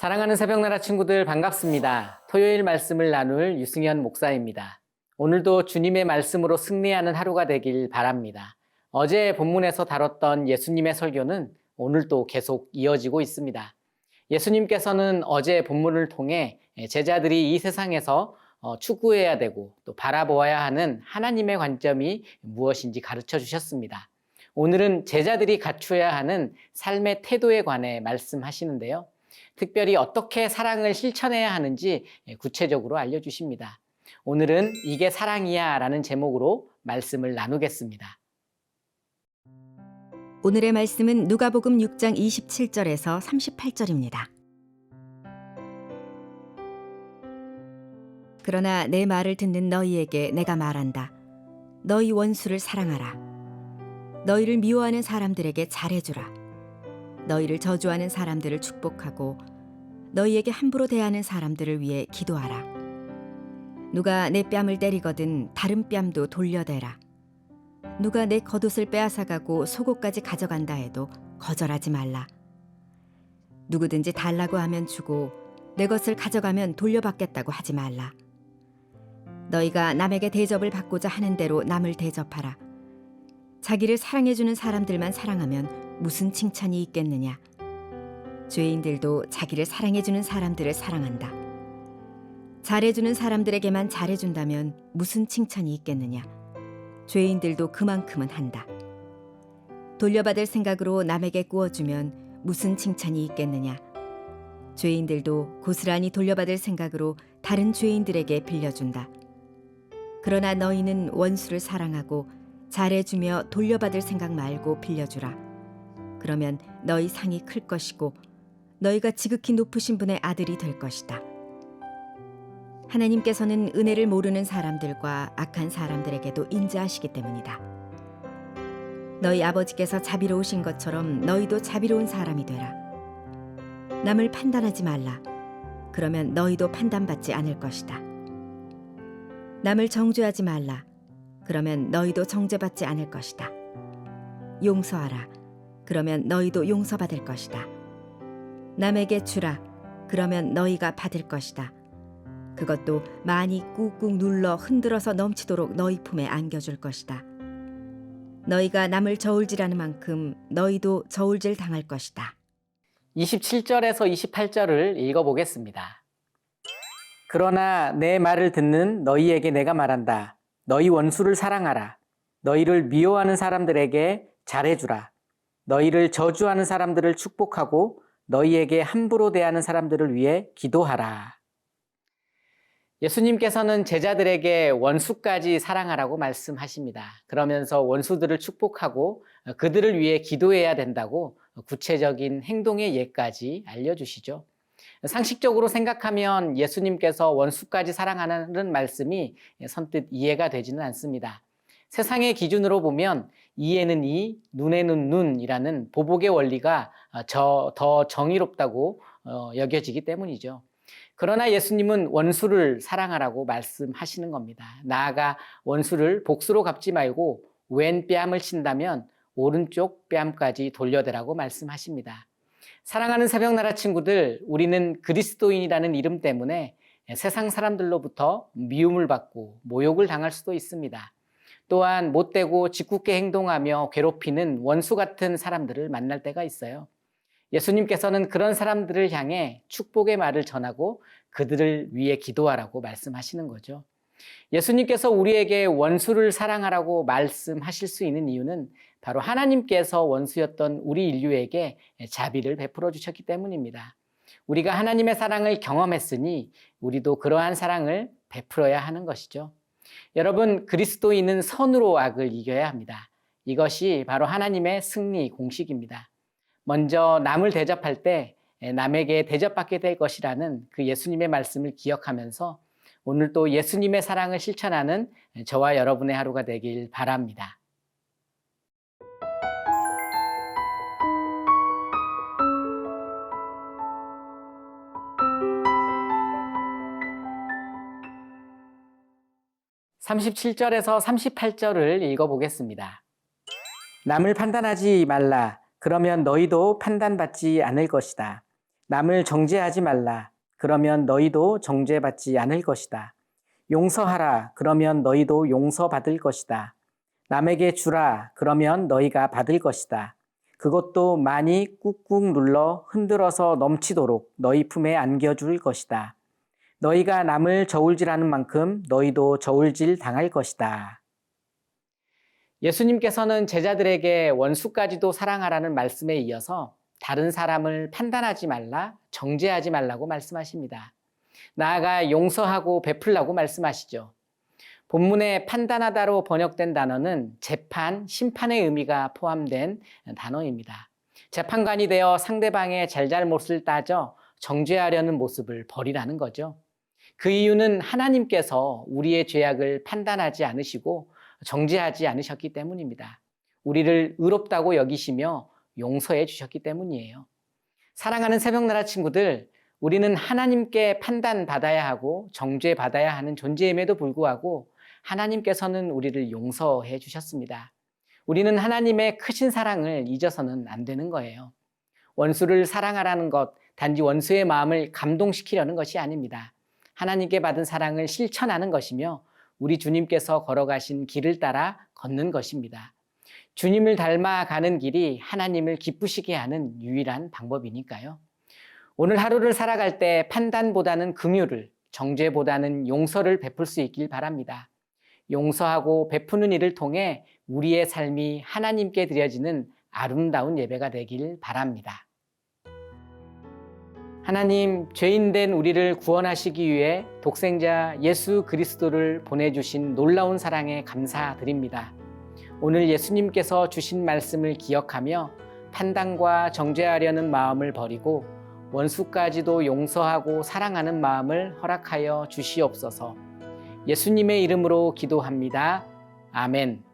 사랑하는 새벽나라 친구들 반갑습니다. 토요일 말씀을 나눌 유승현 목사입니다. 오늘도 주님의 말씀으로 승리하는 하루가 되길 바랍니다. 어제 본문에서 다뤘던 예수님의 설교는 오늘도 계속 이어지고 있습니다. 예수님께서는 어제 본문을 통해 제자들이 이 세상에서 추구해야 되고 또 바라보아야 하는 하나님의 관점이 무엇인지 가르쳐 주셨습니다. 오늘은 제자들이 갖춰야 하는 삶의 태도에 관해 말씀하시는데요. 특별히 어떻게 사랑을 실천해야 하는지 구체적으로 알려주십니다. 오늘은 이게 사랑이야 라는 제목으로 말씀을 나누겠습니다. 오늘의 말씀은 누가복음 6장 27절에서 38절입니다. 그러나 내 말을 듣는 너희에게 내가 말한다. 너희 원수를 사랑하라. 너희를 미워하는 사람들에게 잘해주라. 너희를 저주하는 사람들을 축복하고 너희에게 함부로 대하는 사람들을 위해 기도하라. 누가 내 뺨을 때리거든 다른 뺨도 돌려대라. 누가 내 겉옷을 빼앗아가고 속옷까지 가져간다 해도 거절하지 말라. 누구든지 달라고 하면 주고 내 것을 가져가면 돌려받겠다고 하지 말라. 너희가 남에게 대접을 받고자 하는 대로 남을 대접하라. 자기를 사랑해주는 사람들만 사랑하면 무슨 칭찬이 있겠느냐. 죄인들도 자기를 사랑해주는 사람들을 사랑한다. 잘해주는 사람들에게만 잘해준다면 무슨 칭찬이 있겠느냐. 죄인들도 그만큼은 한다. 돌려받을 생각으로 남에게 구워주면 무슨 칭찬이 있겠느냐. 죄인들도 고스란히 돌려받을 생각으로 다른 죄인들에게 빌려준다. 그러나 너희는 원수를 사랑하고 잘해주며 돌려받을 생각 말고 빌려주라. 그러면 너희 상이 클 것이고 너희가 지극히 높으신 분의 아들이 될 것이다. 하나님께서는 은혜를 모르는 사람들과 악한 사람들에게도 인자하시기 때문이다. 너희 아버지께서 자비로우신 것처럼 너희도 자비로운 사람이 되라. 남을 판단하지 말라. 그러면 너희도 판단받지 않을 것이다. 남을 정죄하지 말라. 그러면 너희도 정죄받지 않을 것이다. 용서하라. 그러면 너희도 용서받을 것이다. 남에게 주라. 그러면 너희가 받을 것이다. 그것도 많이 꾹꾹 눌러 흔들어서 넘치도록 너희 품에 안겨줄 것이다. 너희가 남을 저울질하는 만큼 너희도 저울질 당할 것이다. 27절에서 28절을 읽어보겠습니다. 그러나 내 말을 듣는 너희에게 내가 말한다. 너희 원수를 사랑하라. 너희를 미워하는 사람들에게 잘해주라. 너희를 저주하는 사람들을 축복하고 너희에게 함부로 대하는 사람들을 위해 기도하라. 예수님께서는 제자들에게 원수까지 사랑하라고 말씀하십니다. 그러면서 원수들을 축복하고 그들을 위해 기도해야 된다고 구체적인 행동의 예까지 알려주시죠. 상식적으로 생각하면 예수님께서 원수까지 사랑하는 말씀이 선뜻 이해가 되지는 않습니다. 세상의 기준으로 보면 이에는 이, 눈에는 눈이라는 보복의 원리가 더 정의롭다고 여겨지기 때문이죠. 그러나 예수님은 원수를 사랑하라고 말씀하시는 겁니다. 나아가 원수를 복수로 갚지 말고 왼 뺨을 친다면 오른쪽 뺨까지 돌려대라고 말씀하십니다. 사랑하는 새벽나라 친구들, 우리는 그리스도인이라는 이름 때문에 세상 사람들로부터 미움을 받고 모욕을 당할 수도 있습니다. 또한 못되고 짓궂게 행동하며 괴롭히는 원수 같은 사람들을 만날 때가 있어요. 예수님께서는 그런 사람들을 향해 축복의 말을 전하고 그들을 위해 기도하라고 말씀하시는 거죠. 예수님께서 우리에게 원수를 사랑하라고 말씀하실 수 있는 이유는 바로 하나님께서 원수였던 우리 인류에게 자비를 베풀어 주셨기 때문입니다. 우리가 하나님의 사랑을 경험했으니 우리도 그러한 사랑을 베풀어야 하는 것이죠. 여러분, 그리스도인은 선으로 악을 이겨야 합니다. 이것이 바로 하나님의 승리 공식입니다. 먼저 남을 대접할 때 남에게 대접받게 될 것이라는 그 예수님의 말씀을 기억하면서 오늘 또 예수님의 사랑을 실천하는 저와 여러분의 하루가 되길 바랍니다. (37절에서 38절을) 읽어보겠습니다. 남을 판단하지 말라. 그러면 너희도 판단받지 않을 것이다. 남을 정죄하지 말라. 그러면 너희도 정죄받지 않을 것이다. 용서하라. 그러면 너희도 용서받을 것이다. 남에게 주라. 그러면 너희가 받을 것이다. 그것도 많이 꾹꾹 눌러 흔들어서 넘치도록 너희 품에 안겨줄 것이다. 너희가 남을 저울질하는 만큼 너희도 저울질 당할 것이다. 예수님께서는 제자들에게 원수까지도 사랑하라는 말씀에 이어서 다른 사람을 판단하지 말라, 정죄하지 말라고 말씀하십니다. 나아가 용서하고 베풀라고 말씀하시죠. 본문에 판단하다로 번역된 단어는 재판, 심판의 의미가 포함된 단어입니다. 재판관이 되어 상대방의 잘잘못을 따져 정죄하려는 모습을 버리라는 거죠. 그 이유는 하나님께서 우리의 죄악을 판단하지 않으시고 정죄하지 않으셨기 때문입니다. 우리를 의롭다고 여기시며 용서해 주셨기 때문이에요. 사랑하는 새벽나라 친구들, 우리는 하나님께 판단받아야 하고 정죄받아야 하는 존재임에도 불구하고 하나님께서는 우리를 용서해 주셨습니다. 우리는 하나님의 크신 사랑을 잊어서는 안 되는 거예요. 원수를 사랑하라는 것, 단지 원수의 마음을 감동시키려는 것이 아닙니다. 하나님께 받은 사랑을 실천하는 것이며 우리 주님께서 걸어가신 길을 따라 걷는 것입니다. 주님을 닮아가는 길이 하나님을 기쁘시게 하는 유일한 방법이니까요. 오늘 하루를 살아갈 때 판단보다는 긍휼을, 정죄보다는 용서를 베풀 수 있길 바랍니다. 용서하고 베푸는 일을 통해 우리의 삶이 하나님께 드려지는 아름다운 예배가 되길 바랍니다. 하나님, 죄인된 우리를 구원하시기 위해 독생자 예수 그리스도를 보내주신 놀라운 사랑에 감사드립니다. 오늘 예수님께서 주신 말씀을 기억하며 판단과 정죄하려는 마음을 버리고 원수까지도 용서하고 사랑하는 마음을 허락하여 주시옵소서. 예수님의 이름으로 기도합니다. 아멘.